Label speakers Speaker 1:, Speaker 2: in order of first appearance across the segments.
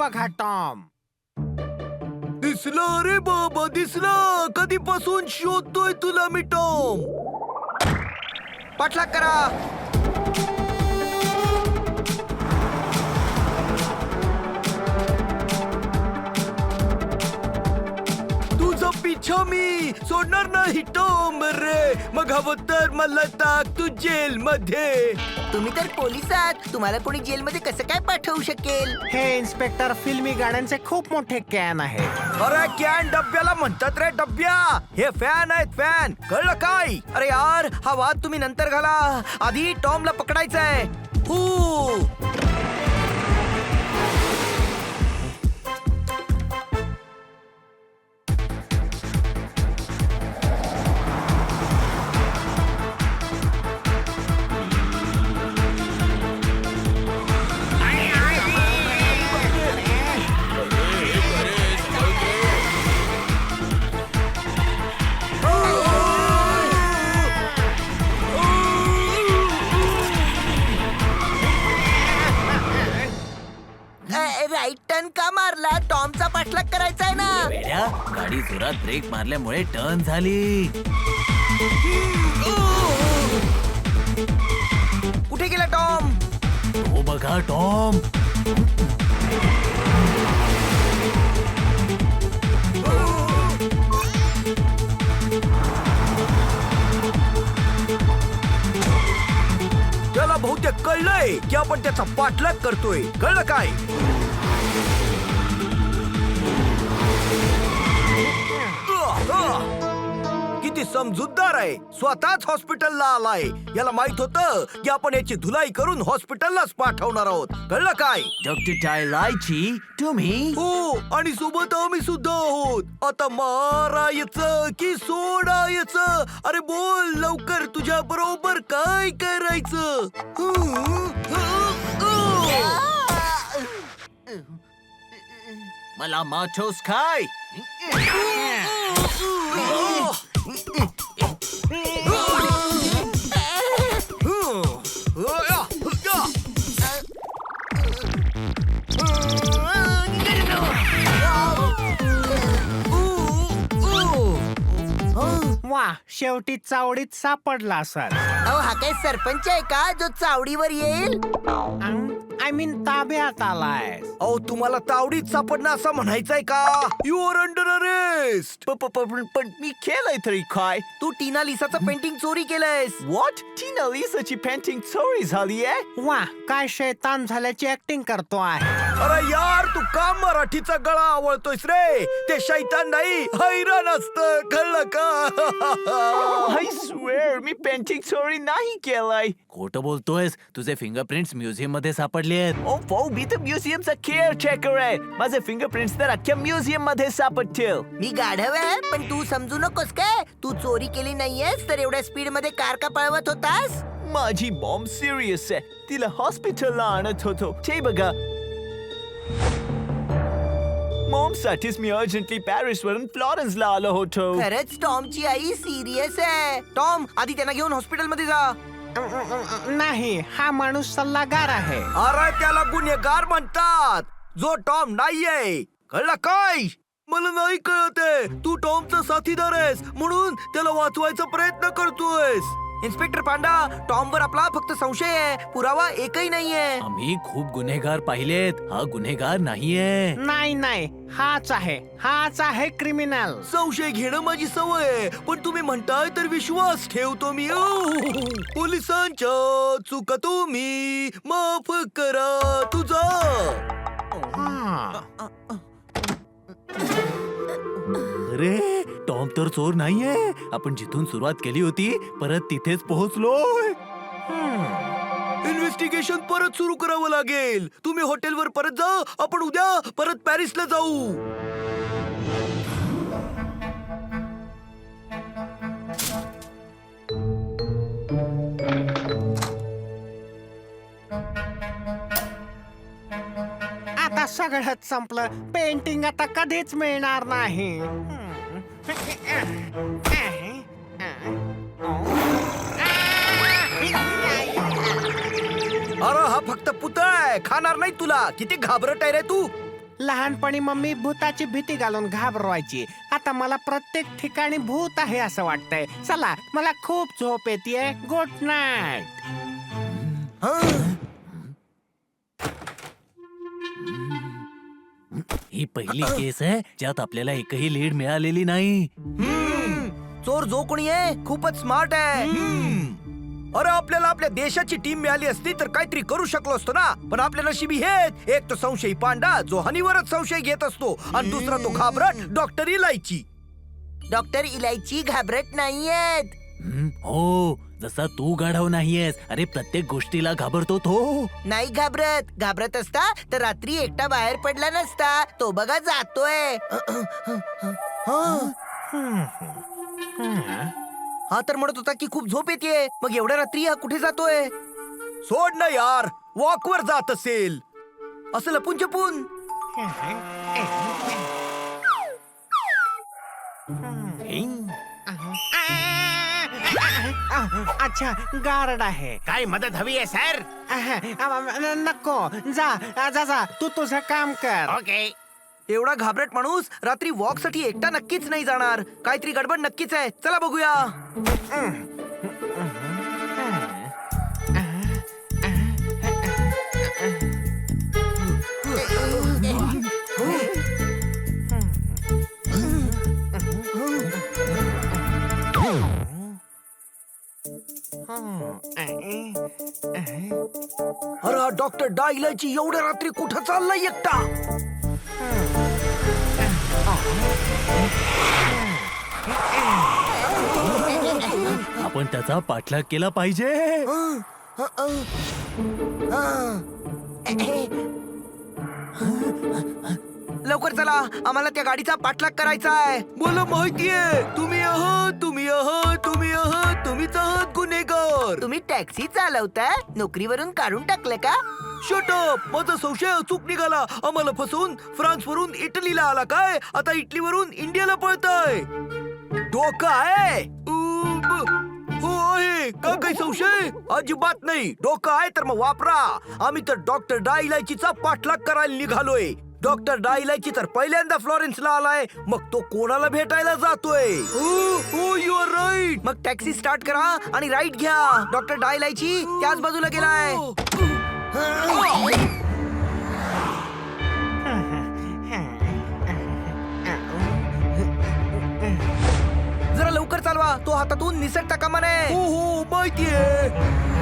Speaker 1: बघा टॉम.
Speaker 2: दिसला रे बाबा, दिसला. कधीपासून शोधतोय तुला मी टॉम. पाठलाग करा. तुझा पिछा मी सोडणार नाही टॉम रे. मग हवं तर मला टाक तू जेल मध्ये.
Speaker 3: तुम्ही तर पोलीस आहात, तुम्हाला कोणी जेलमध्ये कसं काय पाठवू शकेल?
Speaker 1: हे इन्स्पेक्टर फिल्मी गाड्यांचे खूप मोठे कॅन आहे.
Speaker 2: अरे कॅन डब्याला म्हणतात रे डब्या. हे फॅन आहेत फॅन. कळलं काय? अरे यार हा वाद तुम्ही नंतर घाला. आधी टॉमला पकडायचंय. हो
Speaker 3: राईट टर्न का मारला? टॉमचा पाठलाग करायचा आहे ना.
Speaker 4: वेड्या, गाडी जोरात ब्रेक मारल्यामुळे टर्न झाली.
Speaker 2: कुठे गेला टॉम?
Speaker 4: तो बघा टॉम.
Speaker 2: त्याला बहुतेक कळलंय की आपण त्याचा पाठलाग करतोय. कळलं काय? किती समजूतदार आहे. स्वतःच हॉस्पिटलला आलाय. याला माहित होतं की आपण याची धुलाई करून हॉस्पिटललाच पाठवणार आहोत. कळलं काय?
Speaker 4: डॉक्टर टायलायची तुम्ही?
Speaker 2: हो, आणि सोबत आम्ही सुद्धा आहोत. आता मारायचं की सोडायचं? अरे बोल लवकर, तुझ्या बरोबर काय करायचं?
Speaker 4: मला माचोस खाय.
Speaker 1: वा, शेवटी चावडीत सापडला असाल.
Speaker 3: अहो हा काय सरपंच आहे का जो चावडीवर येईल?
Speaker 1: आय मीन ताब्यात आलाय.
Speaker 2: अहो तुम्हाला तावडीत सापडणं असं म्हणायचंय का? You are under arrest.
Speaker 4: पण मी केलंय तरी काय?
Speaker 2: तू टीना लिसाचं पेंटिंग चोरी केलंयस.
Speaker 4: व्हॉट? टीना लिसाची पेंटिंग चोरी झाली आहे?
Speaker 1: वा, काय शैतान झाल्याची ऍक्टिंग करतो आहे.
Speaker 2: अरे यार तू का मराठीचा गळा आवळतोयस रे? ते शैतान नाही, हैराण असतं. कळलं का?
Speaker 4: I swear मी पेंटिंग चोरी नाही केलाय. खोटं बोलतोयस. तुझे फिंगरप्रिंट्स म्युझियम मध्ये सापडले आहेत. ओ भाऊ, मी तर म्युझियमचा केअर चेकर आहे. माझे फिंगरप्रिंट्स तर अख्ख्या म्युझियम मध्ये सापडतील.
Speaker 3: मी गाढव आहे, पण तू समजू नकोस काय. तू चोरी केली नाहीयेस तर एवढ्या स्पीड मध्ये कार का पळवत होतास?
Speaker 4: माझी मॉम सिरियस आहे. तिला हॉस्पिटलला आणत होतो. ते बघा. मॉम साठीच मी अर्जंटली पॅरिस वरून फ्लॉरेन्सला आलो होतो.
Speaker 3: खरंच टॉमची आई सिरियस आहे.
Speaker 2: टॉम आधी त्यांना घेऊन हॉस्पिटल मध्ये जा.
Speaker 1: नाही, हा माणूस सल्लागार आहे.
Speaker 2: अरे त्याला गुन्हेगार म्हणतात, जो टॉम नाहीये. कळलं काय? मला नाही कळते. तू टॉमचा साथीदार आहेस म्हणून त्याला वाचवायचा प्रयत्न करतोयस. इन्स्पेक्टर पांडा, टॉमवर आपला फक्त संशय आहे, पुरावा एकही नाहीये.
Speaker 4: आम्ही खूप गुन्हेगार पाहिलेत. हा गुन्हेगार नाहीये.
Speaker 1: नाही, हाच आहे क्रिमिनल.
Speaker 2: संशय घेणं माझी सवय आहे, पण तुम्ही म्हणताय तर विश्वास ठेवतो मी. पोलिसांच्या चुका तुम्ही माफ करा तुझा.
Speaker 4: अरे टॉम तर चोर नाहीये. आपण जिथून सुरुवात केली होती परत तिथेच पोहोचलोय.
Speaker 2: इन्व्हेस्टिगेशन परत सुरू करावं लागेल. तुम्ही हॉटेलवर परत जा. आपण उद्या परत पॅरिसला जाऊ.
Speaker 1: आता सगळंच संपलं. पेंटिंग आता कधीच मिळणार नाही.
Speaker 2: अरे हा फक्त पुतळा आहे, खाणार नाही तुला. किती घाबरट आहे रे तू.
Speaker 1: लहानपणी मम्मी भूताची भीती घालून घाबरवायची. आता मला प्रत्येक ठिकाणी भूत आहे असं वाटतंय. चला, मला खूप झोप येते. Good night.
Speaker 4: ही पहिली केस आहे ज्यात आपल्याला एकही लीड मिळालेली नाही.
Speaker 2: चोर जो कोणी आहे खूपच स्मार्ट आहे. अरे आपल्याला आपल्या देशाची टीम मिळाली असती तर काहीतरी करू शकलो असतो ना. पण आपल्या नशिबी हेच, एक तो संशयी पांडा जो हनीवरच संशय घेत असतो आणि दुसरा तो घाबरट डॉक्टर इलायची.
Speaker 3: डॉक्टर इलायची घाबरट नाहीयेत.
Speaker 4: हो, जसा तू गाढव नाहीयेस. अरे प्रत्येक गोष्टीला घाबरतो तो.
Speaker 3: नाही घाबरत असता तर रात्री एकटा बाहेर पडला नसता. तो बघा जातोय.
Speaker 2: हा तर म्हणत होता की खूप झोप येते. मग एवढ्या रात्री हा कुठे जातोय? सोड ना यार, वॉकवर जात असेल. असं लपून छपून.
Speaker 1: अच्छा, गार्ड आहे.
Speaker 5: काय मदत हवी आहे सर?
Speaker 1: नको, जा जा जा, तू तुझं काम कर.
Speaker 5: ओके.
Speaker 2: एवढा घाबरट माणूस रात्री वॉक साठी एकटा नक्कीच नाही जाणार. काहीतरी गडबड नक्कीच आहे. चला बघूया. अरे डॉक्टर डायलाची एवढ्या रात्री कुठं चाललाय एकटा?
Speaker 4: आपण त्याचा पाठलाग केला पाहिजे.
Speaker 2: लवकर चला, आम्हाला त्या गाडीचा पाठलाग करायचा आहे. मला माहितीये तुम्ही आहात, तुम्हीच आहात गुन्हेगार.
Speaker 3: तुम्ही टॅक्सी चालवता? नोकरीवरून काढून टाकलं का?
Speaker 2: शट अप, माझा संशय अचूक निघाला. आम्हाला फसवून फ्रान्स वरून इटलीला आला काय? आता इटलीवरून इंडियाला पळताय. डोकं आहे? हो आहे का? काही संशय? अजिबात नाही. डोकं आहे तर मग वापरा. आम्ही तर डॉक्टर डायलायचीचा पाठलाग करायला निघालोय. डॉक्टर डायलायची तर पहिल्यांदा फ्लॉरेन्सला आलाय. मग तो कोणाला भेटायला जातोय? You are right. मग टॅक्सी स्टार्ट करा आणि राईट घ्या. डॉक्टर डायलायची त्याच बाजूला गेलाय. जरा लवकर चालवा. तो हातातून निसटता कामा नये. हो माहितीये.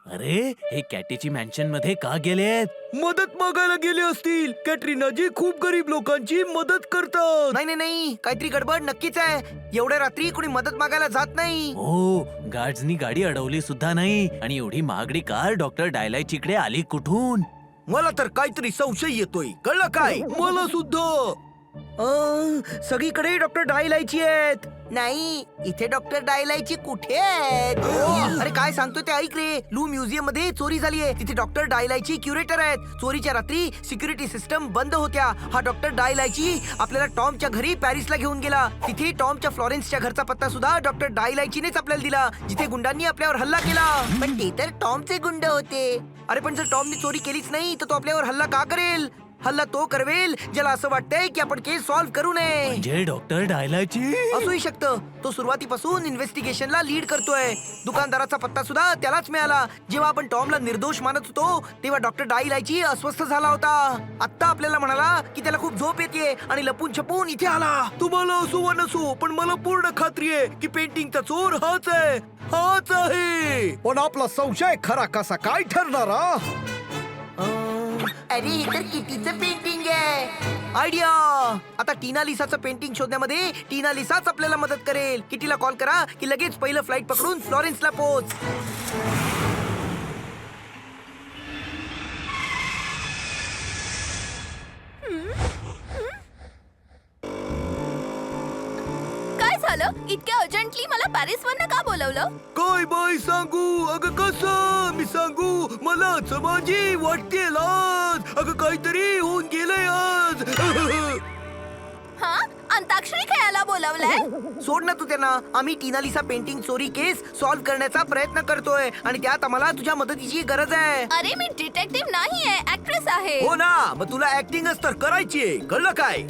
Speaker 4: अरे हे कॅटीची मॅन्शन मध्ये का गेलेत?
Speaker 2: मदत मागायला गेले असतील. कॅटरीना जी खूप गरीब लोकांची मदत करतात. नाही, काहीतरी गडबड नक्कीच आहे. एवढ्या रात्री कोणी मदत मागायला जात नाही.
Speaker 4: हो, गार्ड्सनी गाडी अडवली सुद्धा नाही. आणि एवढी महागडी कार डॉक्टर डायलायचीकडे आली कुठून?
Speaker 2: मला तर काहीतरी संशय येतोय. कळलं काय? मला सुद्धा. सगळीकडे डॉक्टर डायलायची आहेत.
Speaker 3: नाही, इथे डॉक्टर डायलायची कुठे आहेत?
Speaker 2: अरे काय सांगतोय ते ऐक रे. लू म्युझियम मध्ये चोरी झाली आहे. तिथे डॉक्टर डायलायची क्युरेटर आहेत. चोरीच्या रात्री सिक्युरिटी सिस्टम बंद होत्या. हा डॉक्टर डायलायची आपल्याला टॉमच्या घरी पॅरिसला घेऊन गेला. तिथे टॉमच्या फ्लॉरेन्सच्या घरचा पत्ता सुद्धा डॉक्टर डायलायचीनेच आपल्याला दिला, जिथे गुंडांनी आपल्यावर हल्ला केला.
Speaker 3: पण ते तर टॉमचे गुंड होते.
Speaker 2: अरे पण जर टॉमने चोरी केलीच नाही तर तो आपल्यावर हल्ला का करेल? हल्ला तो करवेल ज्याला असं वाटतंय की आपण केस सॉल्व्ह करू नये.
Speaker 4: म्हणजे डॉक्टर डायलायची
Speaker 2: असूही शकतं. तो सुरुवातीपासून इन्व्हेस्टिगेशनला लीड करतोय. दुकानदाराचा पत्ता सुद्धा त्यालाच मिळाला. जेव्हा आपण टॉमला निर्दोष मानत होतो तेव्हा डॉक्टर डायलायची अस्वस्थ झाला होता. आता आपल्याला म्हणाला की त्याला खूप झोप येते आणि लपून छपून इथे आला. तुम्हाला असो वा नसो पण मला पूर्ण खात्री आहे की पेंटिंगचा चोर हाच आहे. पण आपला संशय खरा कसा काय ठरणार?
Speaker 3: अरे हे तर कितीचं पेंटिंग आहे. आयडिया. आता टीना लिसाचं पेंटिंग शोधण्यामध्ये टीना लिसाच आपल्याला मदत करेल. किटीला कॉल करा की लगेच पहिलं फ्लाईट पकडून फ्लॉरेन्सला पोहोच.
Speaker 5: काय झालं? इतक्या अर्जंटली मला पॅरिस वरनं का बोलवलं?
Speaker 2: काय बाई सांगू? अगं कसं मी सांगू? मला समाजी वाटते लाज. अगं काहीतरी होऊन गेलंय आज.
Speaker 5: हा, अंताक्षरी खेळायला बोलवलंय?
Speaker 3: सोड ना तू त्यांना. आम्ही टीना लिसा पेंटिंग चोरी केस सॉल्व्ह करण्याचा प्रयत्न करतोय आणि त्यात आम्हाला तुझ्या मदतीची गरज आहे.
Speaker 5: अरे मी डिटेक्टिव्ह नाहीये, ऍक्ट्रेस आहे.
Speaker 2: हो ना, मग तुला ऍक्टिंगच तर करायची आहे, कळलं काय?